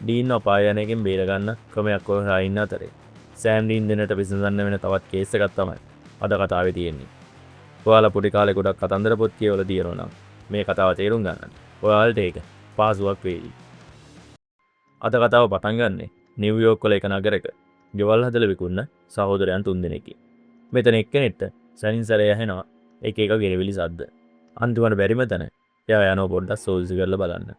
Dean අපාය යන එකෙන් බේරගන්න ක්‍රමයක් හොයලා ඉන්න අතරේ සෑම් ඩීන් දෙන්නට විසඳන්න වෙන තවත් කේස් එකක් තමයි අද කතාවේ තියෙන්නේ. ඔයාලා පොඩි කාලේ ගොඩක් කතන්දර පොත් කියවලා තියෙනවා නම් මේ කතාව තේරුම් ගන්න ඔයාලට ඒක පාසුවක් වෙයි. අද කතාව පටන් ගන්නෙ නිව්යෝක් වල එක නගරයක ගෙවල් හදලා විකුණන සහෝදරයන් තුන්දෙනෙක්ගේ. මෙතන එක්කෙනෙක්ට සැනින් සැරේ ඇහෙනවා එක එක ගෙරවිලි සද්ද. අන්තිමට බැරිම තැන එයා යනවා පොඩ්ඩක් සෝල්සි කරලා බලන්න.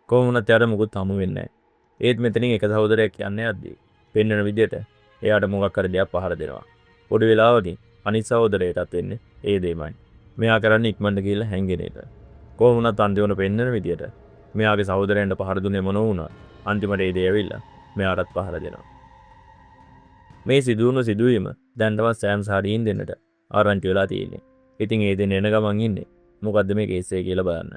කොහොම වුණත් එයාට මුකුත් හමු වෙන්නේ නැහැ. ඒත් මෙතනින් එක සහෝදරයෙක් යන්නේ යද්දී පෙන්වන විදියට එයාට මොකක් හරි දෙයක් පහර දෙනවා. පොඩි වෙලාවකින් අනිත් සහෝදරයටත් වෙන්නේ ඒ දෙයමයි. මෙයා කරන්නේ ඉක්මනට ගිහලා හැංගෙන එක. කොහොම වුණත් අන්තිමට පෙන්වන විදියට මෙයාගේ සහෝදරයන්ට පහර දුන්නේ මොන වුණා අන්තිමට ඒ දේ ඇවිල්ලා මෙයාටත් පහර දෙනවා. මේ සිදුවුණු සිදුවීම දැන් තමයි සෑම් සහ ඩීන් දෙන්නට ආරංචි වෙලා තියෙන්නේ. ඉතින් ඒ දෙන්න එන ගමන් ඉන්නේ මොකද්ද මේ කේස් එක කියලා බලන්න.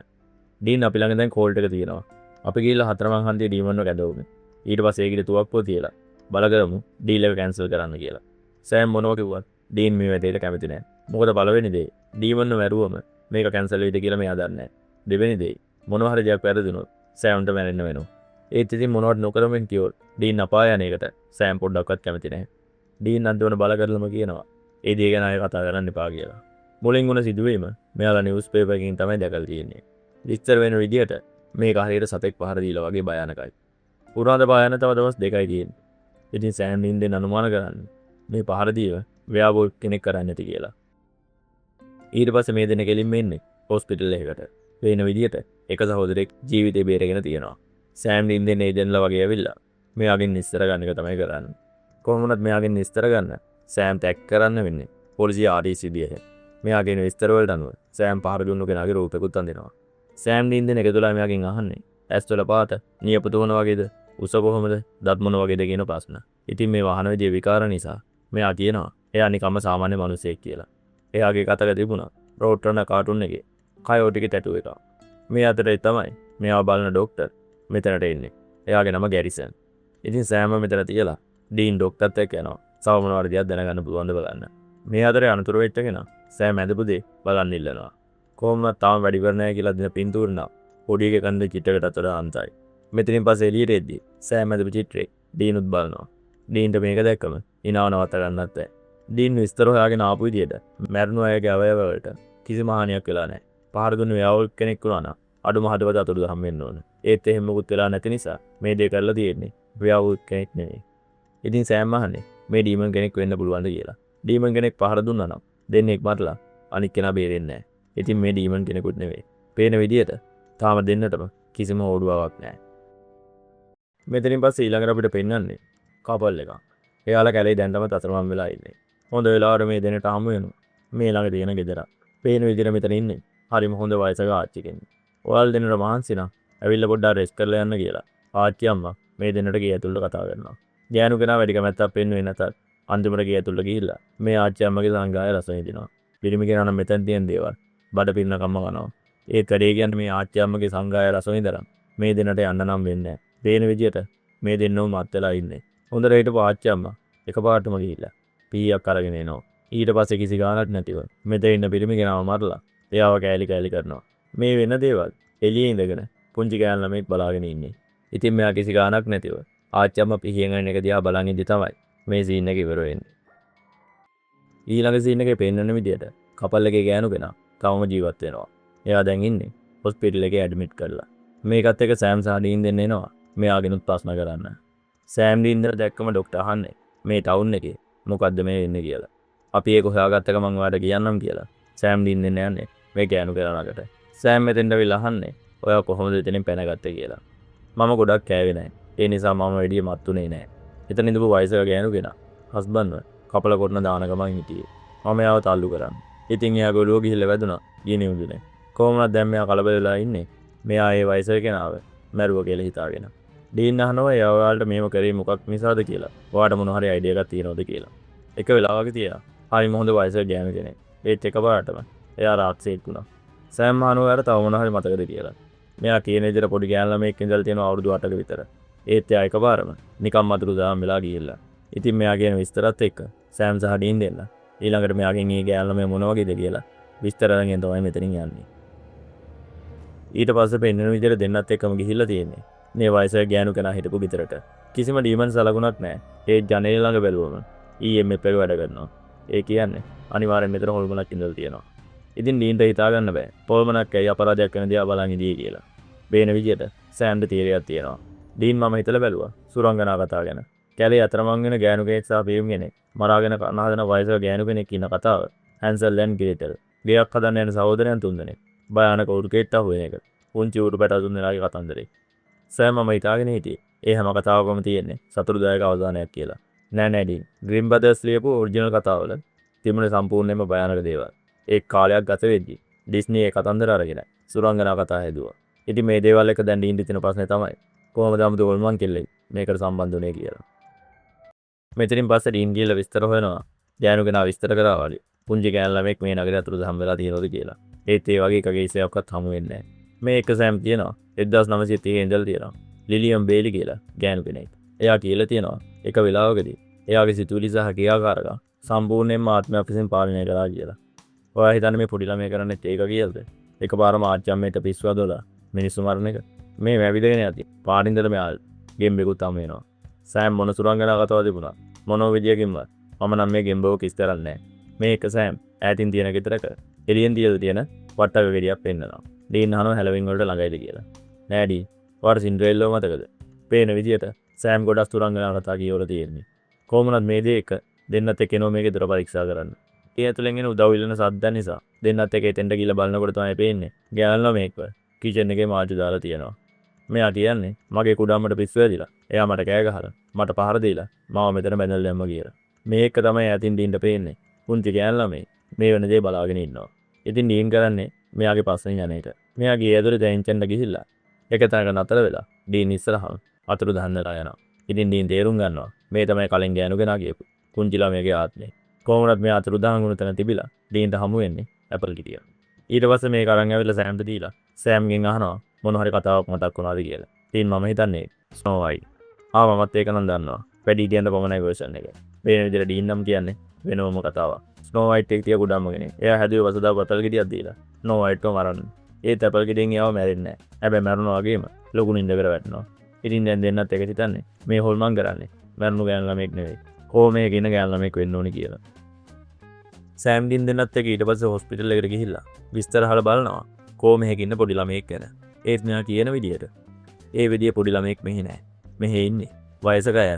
ඩීන් අපි ළඟ දැන් කෝල්ට් එක තියෙනවා. අපි ගිහලා හතරමං හන්දියේ ඩීමන්ව කැඳවමු. ඊට පස්සේ ඒකිට තුවක්කුව තියලා බලගමු ඩීල් එක කැන්සල් කරන්න කියලා. සෑම් මොනවා කිව්වත් ඩීන් මේ වැඩේට කැමති නැහැ. මොකද පළවෙනි දේ ඩීමන්ව මැරුවම මේක කැන්සල් වෙයිද කියලා මෙයා දන්නේ නැහැ. දෙවෙනි දේ මොනවා හරි දෙයක් වැරදුනොත් සෑම්ට මැරෙන්න වෙනවා. ඒත් ඉතින් මොනවට නොකරමින් කියොත් ඩීන් අපාය යන එකට සෑම් පොඩ්ඩක්වත් කැමති නැහැ. ඩීන් අන්තිමට බල කරලම කියනවා ඒ දේ ගැන අය කතා කරන්න එපා කියලා. මුලින් වුණ සිදුවීම මෙයාලා නිවුස් පේපර් එකකින් තමයි දැකලා තියෙන්නේ. විස්තර වෙන විදියට මේක හරියට සතෙක් පහර දීලා වගේ භයානකයි. පුරාද භයානක තව දවස් දෙකයි තියෙන්නේ. ඉතින් සෑම් ඩීන් දෙන්න අනුමාන කරන්නේ මේ පහර දීව ව්‍යාබෝල් කෙනෙක් කරන්නේ නැති කියලා. ඊට පස්සේ මේ දෙන්න කෙලින්ම එන්නේ හොස්පිටල් එකකට. වෙන විදියට එක සහෝදරෙක් ජීවිතේ බේරගෙන තියෙනවා. සෑම් ඩීන් දෙන්න ඒ දෙන්නලා වගේ ඇවිල්ලා මෙයාගෙන් නිස්තර ගන්න එක තමයි කරන්නේ. කොහොම වුණත් මෙයාගෙන් නිස්තර ගන්න සෑම් ටැග් කරන්න වෙන්නේ පොලිසිය RTC දිහේ. මෙයාගේ විස්තර වලට අනුව සෑම් පහර දුන්නු කෙනාගේ රූපෙකුත් අඳිනවා. සෑම් ඩීන් දෙන එකතුලා මෙයාගෙන් අහන්නේ ඇස් වල පාට නියපොතු මොන වගේද උස කොහමද දත් මොන වගේද කියන ප්‍රශ්න. ඉතින් මේ වහන විදිය විකාර නිසා මෙයා කියනවා එයා නිකම්ම සාමාන්‍ය මිනිසෙක් කියලා. එයාගේ කතක තිබුණා රෝට්‍රන කාටුන් එකේ කයෝටික ටැටු එකක්. මේ අතරේ තමයි මෙයා බලන ડોක්ටර් මෙතනට එන්නේ. එයාගේ නම ගැරිසන්. ඉතින් සෑම මෙතන තියලා ඩීන් ડોක්ටර්ත් එක්ක යනවා. සව මොනවාරි දෙයක් දැනගන්න පුළුවන්ද බලන්න. මේ අතරේ අනතුරු වෙච්ච කෙනා සෑම් ඇඳපු දේ බලන්න ඉල්ලනවා. කොහොමවත් තාම වැඩි කර නැහැ කියලා දෙන පින්තූර නම් පොඩි එකේ කන්ද චිත්‍රයකට අතර අන්තයි. මෙතනින් පස්සේ එළියට එද්දී සෑම් ඇඳපු චිත්‍රේ ඩීනුත් බලනවා. ඩීන්ට මේක දැක්කම ඉනාව නවත්ත ගන්නත් බැහැ. ඩීන් විස්තර හොයාගෙන ආපු විදියට මැරුණු අයගේ අවයව වලට කිසිම හානියක් වෙලා නැහැ. පහර දුන්නේ ව්‍යාවෝල් කෙනෙක් වුණා නම් අඩුම හදවත අතුරුදහන් වෙන්න ඕන. ඒත් එහෙම මොකුත් වෙලා නැති නිසා මේ දේ කරලා තියෙන්නේ ව්‍යාවෝල් කෙනෙක් නෙවෙයි. ඉතින් සෑම් අහන්නේ මේ ඩීමන් කෙනෙක් වෙන්න පුළුවන්ද කියලා. ඩීමන් කෙනෙක් පහර දුන්නා නම් දෙන්නෙක් මරලා අනික් කෙනා බේරෙන්නේ නැහැ. ඉතින් මේ ඩීමන් කෙනෙකුත් නෙවෙයි. පේන විදියට තාම දෙන්නටම කිසිම ඕඩුවාවක් නැහැ. මෙතනින් පස්සේ ඊළඟට අපිට පෙන්වන්නේ කපල් එකක්. එයාලා කැලේ දැන්ටම අතරමං වෙලා ඉන්නේ. හොඳ වෙලාවට මේ දෙන්නට හමු වෙනවා. මේ ළඟ තියෙන ගෙදර. පේන විදියට මෙතන ඉන්නේ හරිම හොඳ වයසක ආච්චි කෙනෙක්. ඔයාලා දෙන්නට මහන්සි නම් ඇවිල්ලා පොඩ්ඩක් රෙස්ට් කරලා යන්න කියලා. ආච්චි අම්මා මේ දෙන්නට ගේ ඇතුළට කතා කරනවා. ගෑනු කෙනා වැඩි කැමැත්තක් පෙන්වෙන්නේ නැතත් අන්තිමට ගේ ඇතුළට ගිහිල්ලා මේ ආච්චි අම්මගේ සංගාය රස විඳිනවා. පිරිමි කෙනා නම් මෙතන තියෙන දේවල් බඩ පිරන කම්ම කනවා. ඒත් වැඩේ කියන්නේ මේ ආච්චි අම්මගේ සංගාය රස විඳලා මේ දෙන්නට යන්න නම් වෙන්නේ නැහැ. පේන විදියට මේ දෙන්නම මත් වෙලා ඉන්නේ. හොඳට හිටපු ආච්චි අම්මා එකපාරටම ගිහිල්ලා පීයක් අරගෙන එනවා. ඊට පස්සේ කිසි ගානක් නැතිව මෙතන ඉන්න පිරිමි කෙනාව මරලා එයාව කෑලි කෑලි කරනවා. මේ වෙන දේවල් එළියේ ඉඳගෙන පුංචි ගෑන් ළමෙක් බලාගෙන ඉන්නේ. ඉතින් මෙයා කිසි ගානක් නැතිව ආච්චි අම්මා පිහියෙන් යන එක දිහා බලන් ඉඳි තමයි මේ සීන් එක ඉවර වෙන්නේ. ඊළඟ සීන් එකේ පෙන්වන විදියට කපල් එකේ ගෑනු කෙනා තවම ජීවත් වෙනවා. එයා දැන් ඉන්නේ හොස්පිටල් එකේ ඇඩ්මිට් කරලා. මේකත් එක්ක සෑම් සහ ඩීන් දෙන්න එනවා. මෙයාගෙනුත් ප්‍රශ්න කරන්න. සෑම් ඩීන් දැක්කම ડોක්ටර් අහන්නේ මේ ටවුන් එකේ මොකද්ද මේ වෙන්නේ කියලා. අපි ඒක හොයාගත්තක මම ඔයාලට කියන්නම් කියලා. සෑම් ඩීන් දෙන්න යන්නේ මේ ගෑනු කෙනාකට. සෑම් මෙතෙන්ට විල අහන්නේ ඔයා කොහොමද එතනින් පැනගත්තේ කියලා. මම ගොඩක් කෑවේ නැහැ. ඒ නිසා මම වැඩිය මත්තුනේ නැහැ. එතන ඉඳපු වයසක ගෑනු කෙනා හස්බන්ඩ්ව කපල කොටන දාන ගමන් හිටියේ. මම එයාව තල්ලු කරා. ඉතින් එයා ගොළුව ගිහිල්ලා වැදුනා. ගිනි උදුනේ. කොහොමද දැන් මෙයා කලබල වෙලා ඉන්නේ? මෙයා ඒ වයසක කෙනාව මැරුව කියලා හිතාගෙන. ඩීන් අහනවා එයා ඔයාලට මේව කරේ මොකක් නිසාද කියලා. ඔයාට මොන හරි අයිඩියා එකක් තියෙනවද කියලා. එක වෙලාවක තියා. හරිම හොඳ වයසක ගෑනු කෙනෙක්. ඒත් එකපාරටම එයා රාත්‍රියේත් වුණා. සෑම් අහනවා එයාට තව මොන හරි මතකද කියලා. මෙයා කියන විදිහට පොඩි ගෑන් ළමෙක් ඉඳලා තියෙනවා අවුරුදු 8ක විතර. ඒත් එයා එකපාරම නිකම් අතුරු දාම් වෙලා ගිහිල්ලා. ඉතින් මෙයා කියන විස්තරات එක්ක සෑම් සහ ඩීන් දෙන්න ඊළඟට මෙයාගෙන් මේ ගෑන් ළමයා මොන වගේද කියලා විස්තර අරගෙන තමයි මෙතනින් යන්නේ. ඊට පස්සේ පෙන්වන විදිහට දෙන්නත් එක්කම ගිහිල්ලා තියෙන්නේ මේ වයසේ ගෑනු කෙනා හිටපු ගෙදරට. කිසිම ඩීමන් සලකුණක් නැහැ. ඒ ජනේල ළඟ බැලුවම EMF එක වැඩ කරනවා. ඒ කියන්නේ අනිවාර්යෙන් මෙතන හොල්මනක් ඉඳලා තියෙනවා. ඉතින් ඩීන්ට හිතා ගන්න බෑ. පොල්මනක් ඇයි අපරාධයක් කරන දිහා බලන් ඉදී කියලා. බේන විදියට සෑම්ට තීරයක් තියෙනවා. ඩීන් මම හිතලා බැලුවා සුරංගනා කතාව ගැන. කැලේ අතරමං වෙන ගෑනු කෙනෙක් සහ පියුම් කෙනෙක් මරාගෙන කන හදන වයසක ගෑනු කෙනෙක් ඉන්න කතාව. Hansel and Gretel. ගෙයක් හදන්න යන සහෝදරයන් තුන්දෙනෙක්. භයානක උරුකෙට්ට අහු වෙන එක. පුංචි උරු පැට තුන්දෙනාගේ කතන්දරේ. සෑම් මම හිතාගෙන හිටියේ ඒ හැම කතාවකම තියෙන්නේ සතුටුදායක අවසානයක් කියලා. නෑ නෑ ඩීන්. ග්‍රීන් බ්‍රදර්ස් ලියපු ඔරිජිනල් කතාවල තිබුණේ සම්පූර්ණයෙන්ම භයානක දේවල්. ඒ කාලයක් ගත වෙද්දි ඩිස්නි ඒ කතන්දර අරගෙන සුරංගනා කතා හැදුවා. ඉතින් මේ දේවල් එක දැන් ඩීන්ට තියෙන ප්‍රශ්නේ තමයි කොහොමද අමුතු ඔල්මන් කෙල්ලෙක් මේකට සම්බන්ධ වුනේ කියලා. මෙතනින් පස්සේ ඩීන් ගිහලා විස්තර හොයනවා. ගෑනු කෙනා විස්තර කරා වගේ පුංචි ගෑනු ළමෙක් මේ නගරේ අතුරුදහන් වෙලා තියෙනවද කියලා. ඒත් ඒ වගේ එකගේ ඉසයක්වත් හමු වෙන්නේ නැහැ. මේ එක සෑම් තියෙනවා 1930 ඉඳලා තියෙනවා. ලිලියම් බේලි කියලා ගෑනු කෙනෙක්. එයා කියලා තියෙනවා එක වෙලාවකදී එයාගේ සිතුවිලි සහ ක්‍රියාකාරකම් සම්පූර්ණයෙන්ම ආත්මයක් විසින් පාලනය කරා කියලා. ඔයා හිතන්නේ මේ පොඩි ළමයා කරන්නේ ඒක කියලාද? එකපාරම ආච්චම්මේට පිස්සුව දොලා මිනිස්සු මරණ එක. මේ වැවිදගෙන යති. පාටින්දල මෙයා ගෙම්බෙකුත් හම් වෙනවා. සෑම් මොන සුරංගනා කතාව තිබුණා. මොනෝ විදියකින්වත් මම නම් මේ ගෙම්බව කිස් කරන්නේ නැහැ. මේ එක සෑම් ඈතින් තියෙන ගෙදරක එළියෙන් තියලා තියෙන වට්ටක ගෙඩියක් පෙන්නනවා. ඩීන් අහනවා හැලොවින් වලට ළඟයිද කියලා. නෑ ඩී. ඔයාට සින්ඩ්‍රෙල්ලෝ මතකද? පේන විදියට සෑම් ගොඩක් සුරංගනා කතා කියවලා තියෙන්නේ. කොහොමවත් මේ දේ එක දෙන්නත් එක්ක එනවා මේ ගෙදර පරීක්ෂා කරන්න. ඒ ඇතුලෙන් එන උදව් ඉල්ලන සද්ද නිසා දෙන්නත් එක්ක එතෙන්ට ගිහලා බලනකොට තමයි පේන්නේ. ගෑනු ළමෙක්ව කිචන් එකේ මාජු දාලා තියෙනවා. මෙයා කියන්නේ මගේ කුඩම්මට පිස්සු වැදිලා. එයා මට කෑ ගහලා මට පහර දීලා මාව මෙතන බැඳලා දැම්මා කියලා. මේ එක තමයි ඇතින් ඩීන්ට පේන්නේ. පුංචි ගෑනු ළමයි මේ වෙන දේ බලාගෙන ඉන්නවා. ඉතින් ඩීන් කරන්නේ මෙයාගේ පස්සෙන් යන එක. මෙයා ගියේ ඇතුලේ තෙන්චෙන්ට ගිහිල්ලා එක තැනක නතර වෙලා ඩීන් ඉස්සරහම අතුරු දහන්නලා යනවා. ඉතින් ඩීන් තේරුම් ගන්නවා මේ තමයි කලින් ගෑනු කෙනා කියපු පුංචි ළමයාගේ ආත්මය. කොහොමවත් මෙයා අතුරු දහන් වුණ තැන තිබිලා ඩීන්ට හමු වෙන්නේ ඇපල් ගෙඩිය. ඊට පස්සේ මේක අරන් ඇවිල්ලා සෑම්ට දීලා සෑම්ගෙන් අහනවා මොන හරි කතාවක් මතක් වුණාද කියලා. ඉතින් මම හිතන්නේ ස්නෝ වයිට්. මමත් ඒක නම් දන්නවා. වැඩි හිටියන්ට පමණයි වර්ෂන් එක. මේ විදිහට ඩීන් නම් කියන්නේ වෙනවම කතාවක්. ස්නෝ වයිට් එක තියා කුඩම්ම කෙනෙක්. එයා හැදුවේ වසදා බතල් ගෙඩියක් දීලා ස්නෝ වයිට්ව මරන්න. ඒ ඇපල් ගෙඩියෙන් එයාව මැරෙන්නේ නැහැ. හැබැයි මැරුණා වගේම ලොකු නින්දකට වැටෙනවා. ඉතින් දැන් දෙන්නත් එක හිතන්නේ මේ හොල්මන් කරන්නේ මැරුණු ගෑනු ළමෙක් නෙවෙයි. කොහොම මේක ඉන්න ගෑනු ළමෙක් වෙන්න ඕනි කියලා. සෑම් ඩීන් දෙන්නත් එක්ක ඊට පස්සේ හොස්පිටල් එකට ගිහිල්ලා විස්තර අහලා බලනවා කොහොම මේක ඉන්න පොඩි ළමෙක් ගැන. ඒත් මෙයා කියන විදියට ඒ විදිය පොඩි ළමෙක් මෙහි නැහැ. මෙහි ඉන්නේ වයසක අය.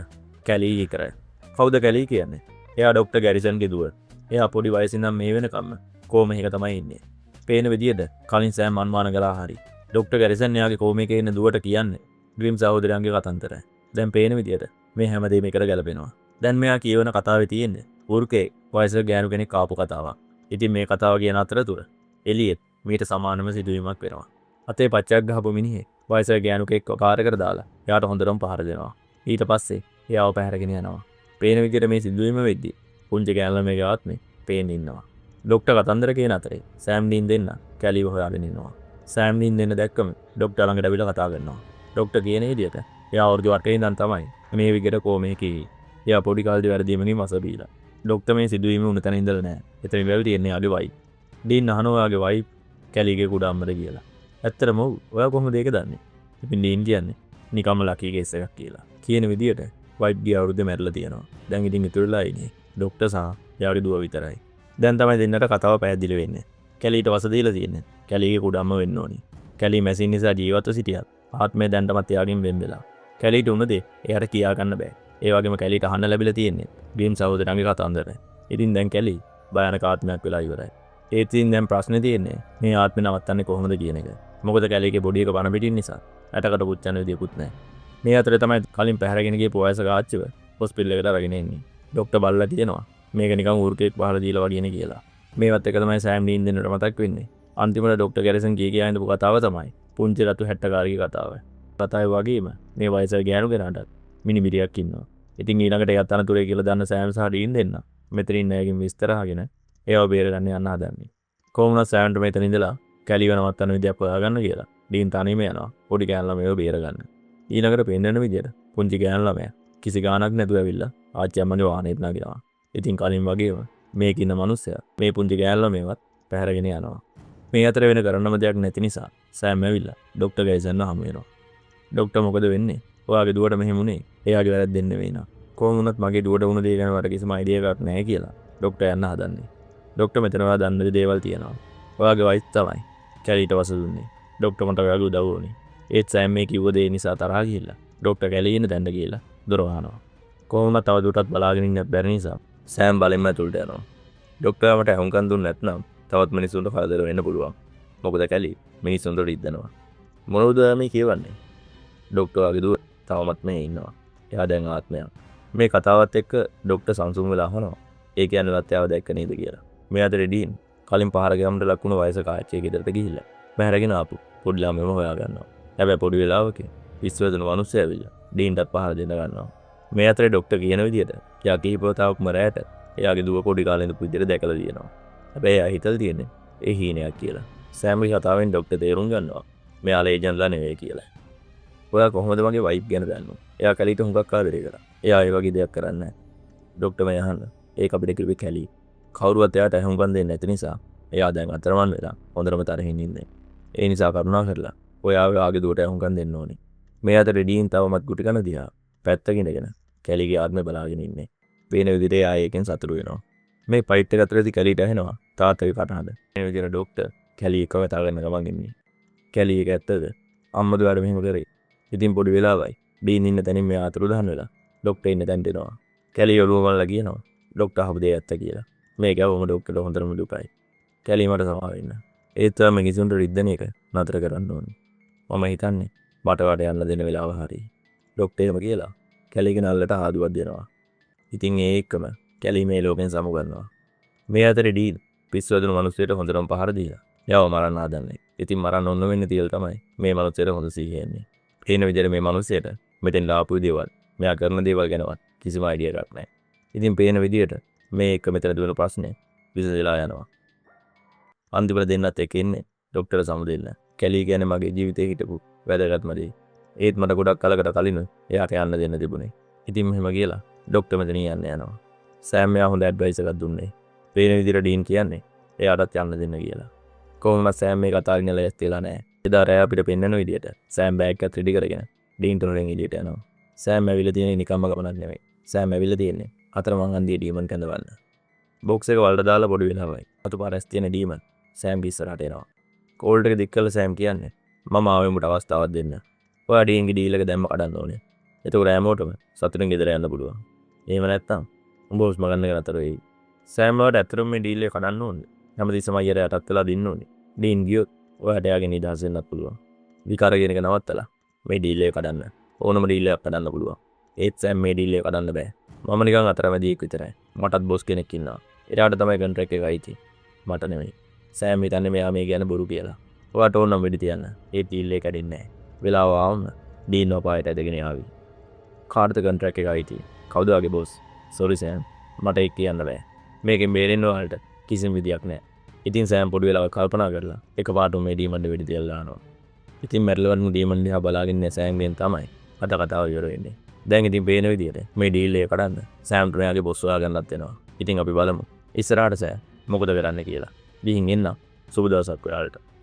කැලී ඉකරයි. කවුද කැලී කියන්නේ? එයා ડોක්ටර් ගැරිසන්ගේ දුව. එයා පොඩි වයසින් නම් මේ වෙනකම්ම කොහොම මේක තමයි ඉන්නේ. පේන විදියට කලින් සෑම් අනුමාන කළා හරි. ડોක්ටර් ගැරිසන් එයාගේ කොහොම මේකේ ඉන්න දුවට කියන්නේ ග්‍රීම් සහෝදරයන්ගේ කතන්දරය. දැන් පේන විදියට මේ හැමදේම එකට ගැලපෙනවා. දැන් මෙයා කියවන කතාවේ තියෙන්නේ වෘකේ වයසක ගෑනු කෙනෙක් ආපු කතාවක්. ඉතින් මේ කතාව කියන අතරතුර එලියෙත් මීට සමානම සිදුවීමක් වෙනවා. අතේ පච්චයක් ගහපු මිනිහෙක් වයසක ගෑනු කෙනෙක්ව කාර්යකට දාලා එයාට හොඳටම පහර දෙනවා. ඊට පස්සේ එයාව පැහැරගෙන යනවා. පේන විදියට මේ සිදුවීම වෙද්දි පුංචි ගෑනු ළමයාගේ ආත්මේ පේන්න ඉන්නවා. ડોක්ටර් කතන්දර කියන අතරේ සෑම් ඩීන් දෙන්න කැලිව හොයාගෙන ඉන්නවා. සෑම් ඩීන් දෙන්න දැක්කම ડોක්ටර් ළඟට ඇවිල්ලා කතා කරනවා. ડોක්ටර් කියන විදියට එයා වර්ග 8 ඉඳන් තමයි මේ විදියට කොහොමද කී. එයා පොඩි කාලේ වැරදීමකින් මස බීලා. ડોක්ටර් මේ සිදුවීම උන තැන ඉඳලා නෑ. එතන ඉවල් තියන්නේ යාගේ වයිෆ්. ඩීන් අහනවා යාගේ වයිෆ් කැලිගේ කුඩම්මද කියලා. ඇත්තටම ඔයා කොහොමද ඒක දන්නේ? ඉතින් ඩීන් කියන්නේ නිකම්ම ලකී කේස් එකක් කියලා. කියන විදියට වයිෆ් ගිය අවුරුද්දේ මැරලා තියෙනවා. දැන් ඉතින් ඉතුරුලා ඉන්නේ ડોක්ටර් සහ යාගේ දුව විතරයි. දැන් තමයි දෙන්නට කතාව පැහැදිලි වෙන්නේ. කැලීට වස දීලා තියෙන්නේ. කැලීගේ කුඩම්ම වෙන්න ඕනි. කැලී මැසින් නිසා ජීවත්ව සිටියත් ආත්මය දැන්ටමත් එයාගෙන් වෙන් වෙලා. කැලීට උන දේ එයාට කියා ගන්න බෑ. ඒ වගේම කැලීට අහන්න ලැබිලා තියෙන්නේ ග්‍රීම් සහෝදරයන්ගේ කතන්දර. ඉතින් දැන් කැලී භයානක ආත්මයක් වෙලා ඉවරයි. ඒත් ඉතින් දැන් ප්‍රශ්නේ තියෙන්නේ මේ ආත්මය නවත්තන්නේ කොහොමද කියන එක. මොකද කැලීගේ බොඩි එක පණ පිටින් නිසා ඇටකට පුච්චන විදියකුත් නැහැ. මේ අතරේ තමයි කලින් පැහැරගෙන ගිය පොයසක ආච්චිව හොස්පිටල් එකට අරගෙන එන්නේ. ડોක්ටර් බලලා තියෙනවා මේක නිකන් ඌර්කෙක් පහලා දීලා වගේනේ කියලා. මේවත් එක තමයි සෑම් ඩීන් දෙන්නට මතක් වෙන්නේ. අන්තිමට ડોක්ටර් ගැරිසන් කියා ඉඳපු කතාව තමයි පුංචි රතු හැට්ටකාරගේ කතාව. කතාවේ වගේම මේ වයසක ගෑනු කෙනාටත් මිනිබිරියක් ඉන්නවා. ඉතින් ඊළඟට එයත් අනතුරේ කියලා දන්න සෑම් සහ ඩීන් දෙන්න මෙතන ඉන්න අයගෙන් විස්තර අහගෙන ඒව බේරගන්න යන්න හදන්නේ. කොහොමද සෑම්ට මෙතන ඉඳලා කැලිව නවත්තන විදියක් හොයාගන්න කියලා ඩීන් තනියම යනවා පොඩි ගෑනු ළමයව බේරගන්න. ඊළඟට පෙන්වන විදියට පුංචි ගෑනු ළමයා කිසි ගාණක් නැතුව ඇවිල්ලා ආච්චි අම්මගේ වාහනේට නගිනවා. ඉතින් කලින් වගේම මේක ඉන්න මිනිස්සයා මේ පුංචි ගෑනු ළමයවත් පැහැරගෙන යනවා. මේ අතර වෙන කරන්නම දෙයක් නැති නිසා සෑම් ඇවිල්ලා ડોක්ටර් ගැරිසන්ව හමු වෙනවා. ඩොක්ටර් මොකද වෙන්නේ? ඔයාගේ දුවට මෙහෙම උනේ. එයාගේ වැරද්ද දෙන්න වෙයිනා. කොහොම වුණත් මගේ දුවට වුණ දේ ගැන මට කිසිම අයිඩියා එකක් නැහැ කියලා ඩොක්ටර් යන්න හදන්නේ. ඩොක්ටර් මෙතන ඔයා දන්න දේවල් තියෙනවා. ඔයාගේ වයිෆ් තමයි කැලීට වස දුන්නේ. ඩොක්ටර් මට ඔයාගේ උදව් වුණේ. ඒත් සෑම් මේ කිව්ව දේ නිසා තරහා ගිහිල්ලා ඩොක්ටර් කැලේ ඉන්න දැන්න කියලා දොර වහනවා. කොහොම තව දුරටත් බලාගෙන ඉන්න බැරි නිසා සෑම් බලෙන්ම ඇතුළට යනවා. ඩොක්ටර් මට අහුම්කන් දුන්නේ නැත්නම් තවත් මිනිස්සුන්ට කරදර වෙන්න පුළුවන්. මොකද කැලී මිනිස්සුන්ට රිද්දනවා. මොනවද මේ කියවන්නේ? ඩොක්ටර් වගේ දුව තවමත් මේ ඉන්නවා. එයා දැන් ආත්මයක්. මේ කතාවත් එක්ක ඩොක්ටර් සංසුන් වෙලා අහනවා. ඒ කියන්නේ ලත්යාව දැක්ක නේද කියලා. මේ අතරේ ඩීන් කලින් පහර ගෑමට ලකුණු වයසක ආච්චිය ගෙදරට ගිහිල්ලා බහැරගෙන ආපු පොඩි ළමයම හොයා ගන්නවා. හැබැයි පොඩි වෙලාවක පිස්සුවෙදෙන මිනිස්සු ඇවිල්ලා ඩීන්ටත් පහර දෙන්න ගන්නවා. මේ අතරේ ඩොක්ටර් කියන විදිහට එයා කීපවතාවක්ම රැට එයාගේ දුව පොඩි කාලේ ඉඳපු විදිහට දැකලා තියෙනවා. හැබැයි එයා හිතලා තියෙන්නේ ඒ හීනයක් කියලා. සෑම්ගේ කතාවෙන් ඩොක්ටර් තේරුම් ගන්නවා මෙයා ලේජන්ඩ්ලා නෙවෙයි කියලා. ඔයා කොහොමද මගේ වයිෆ් ගැන දන්නේ? එයා කැලීට හුඟක් ආදරේ කරා. එයා ඒ වගේ දෙයක් කරන්නේ නැහැ. ඩොක්ටර් මම අහන්න. ඒක අපිට කිව්වේ කැලී. කවුරුවත් එයාට හුඟක් දෙන්නේ නැති නිසා එයා දැන් අතරමං වෙලා හොඳටම තරහින් ඉන්නේ. ඒ නිසා කරුණා කරලා ඔයා ආගේ දුවට හුඟක් දෙන්න ඕනේ. මේ අතරේ ඩීන් තවමත් ගුටි කන දිහා පැත්තකින් ඉඳගෙන කැලීගේ ආත්මය බලාගෙන ඉන්නේ. පේන විදිහට එයා ඒකෙන් සතුටු වෙනවා. මේ ෆයිට් එක අතරේදී කැලීට ඇහෙනවා තාත්තගේ කටහඬ. මේ විදිහට ඩොක්ටර් කැලී එකව කතා කරන ගමන් ඉන්නේ. කැලී එක ඇත්තද? අම්මද වැඩ මෙහෙම කරේ. ඉතින් පොඩි වෙලාවයි ඩීන් ඉන්න තැනින් මෙයා අතුරුදහන් වෙලා ඩොක්ටර් ඉන්න තැනට එනවා. කැලී ඔළුව මල්ලා කියනවා ඩොක්ටර් අහපු දේ ඇත්ත කියලා. මේ ගැවම ඩොක්ටර්ට හොඳටම දුකයි. කැලී මට සමා වෙන්න. ඒත් තමයි කිසිුන්ට රිද්දන එක නතර කරන්න ඕනේ. මම හිතන්නේ බටවට යන්න දෙන වෙලාව හරි. ඩොක්ටර් එහෙම කියලා කැලීගේ නල්ලට ආදුවක් දෙනවා. ඉතින් ඒ එක්කම කැලී මේ ලෝකෙන් සමු ගන්නවා. මේ අතරේ ඩීන් පිස්සුවදුණු මිනිස්සුන්ට හොඳටම පහර දීලා යව මරන්න හදන්නේ. ඉතින් මරන්න ඕන වෙන්නේ තියලා තමයි මේ මිනිස්සුන්ට හොඳ සිහිය එන්නේ. පේන විදිහට මේ මිනිස්සයාට මෙතෙන් ලාපු දේවල් මෙයා කරන දේවල් ගැනවත් කිසිම අයිඩියා එකක් නැහැ. ඉතින් පේන විදිහට මේ එක මෙතන දුවන ප්‍රශ්නේ විසඳලා යනවා. අන්තිමට දෙන්නත් එක්ක ඉන්නේ ඩොක්ටර් සමුදෙන්න. කැලී කියන්නේ මගේ ජීවිතේ හිටපු වැදගත්ම දේ. ඒත් මට ගොඩක් කලකට කලින් එයාට යන්න දෙන්න තිබුණේ. ඉතින් මෙහෙම කියලා ඩොක්ටර් මෙතන යන්න යනවා. සෑම් මෙයා හොඳ ඇඩ්වයිස් එකක් දුන්නේ. පේන විදිහට ඩීන් කියන්නේ එයාටත් යන්න දෙන්න කියලා. කොහොමද සෑම් මේ කතාව ඉන්නලා ඇස්තිලා නැහැ. එදා රෑ අපිට පෙන්වන විදිහට සෑම් බෑග් එකත් රෙඩි කරගෙන ඩීන් තොරෙන් එළියට යනවා. සෑම් ඇවිල්ලා තියෙන්නේ නිකම්ම ගමනක් නෙමෙයි. සෑම් ඇවිල්ලා තියෙන්නේ අතරමං හන්දියේ ඩීමන් කැඳවන්න. බොක්ස් එක වලට දාලා පොඩි වෙලාවයි. අතුපාරස් තියෙන ඩීමන් සෑම් ඉස්සරහට එනවා. කෝල්ඩ් එක දික් කරලා සෑම් කියන්නේ මම ආවෙ උඹට අවස්ථාවක් දෙන්න. ඔයා ඩීන්ගේ ඩීල් එක දැම්ම කඩන්න ඕනේ. එතකොට හැමෝටම සතුටින් ගෙදර යන්න පුළුවන්. එහෙම නැත්තම් උඹ හුස්ම ගන්න එක නතර වෙයි. සෑම් වලට ඇත්තටම මේ ඩීල් එක කඩන්න ඕනේ. හැමතිස්සම අයියට යටත් වෙලා දින්න ඕනේ. ඩීන් ගියොත් ඔයාට යාගේ නිදහස් වෙන්නත් පුළුවන්. විකාර කියන එක නවත්තලා මේ ඩීල් එක කඩන්න. ඕනම ඩීල් එකක් කඩන්න පුළුවන්. ඒත් සෑම් මේ ඩීල් එක කඩන්න බෑ. මම නිකන් අතරමැදියෙක් විතරයි. මටත් බොස් කෙනෙක් ඉන්නවා. එයාට තමයි කොන්ට්‍රැක්ට් එක අයිති. මට නෙමෙයි. සෑම් හිතන්නේ මෙයා මේ ගැන බොරු කියලා. ඔයාට ඕන නම් වෙඩි තියන්න. ඒ ඩීල් එක කැඩෙන්නේ නැහැ. වෙලාව ආවම ඩීන් ඔපායට ඇදගෙන ආවි. කාර්ද කොන්ට්‍රැක්ට් එක අයිති. කවුද වගේ බොස්? Sorry Sam. මට ඒක කියන්න බෑ. මේකෙන් බේරෙන්න ඔයාලට කිසිම විදියක් නැහැ. ඉතින් සෑම් පොඩි වෙලාවක් කල්පනා කරලා එකපාරටම මේ ඩීමන්ට වෙඩි තියලා දානවා. ඉතින් මැරලවන් ඩීමන් දිහා බලාගෙන ඉන්න සෑම්ගෙන් තමයි අද කතාව ඉවර වෙන්නේ. දැන් ඉතින් පේන විදියට මේ ඩීල් එක කඩන්න සෑම්ට මෙයාගේ බොස් හොයා ගන්නත් වෙනවා. ඉතින් අපි බලමු ඉස්සරහට සෑම් මොකද කරන්න කියලා. ගිහින් එන්න. සුබ දවසක් ඔයාලට.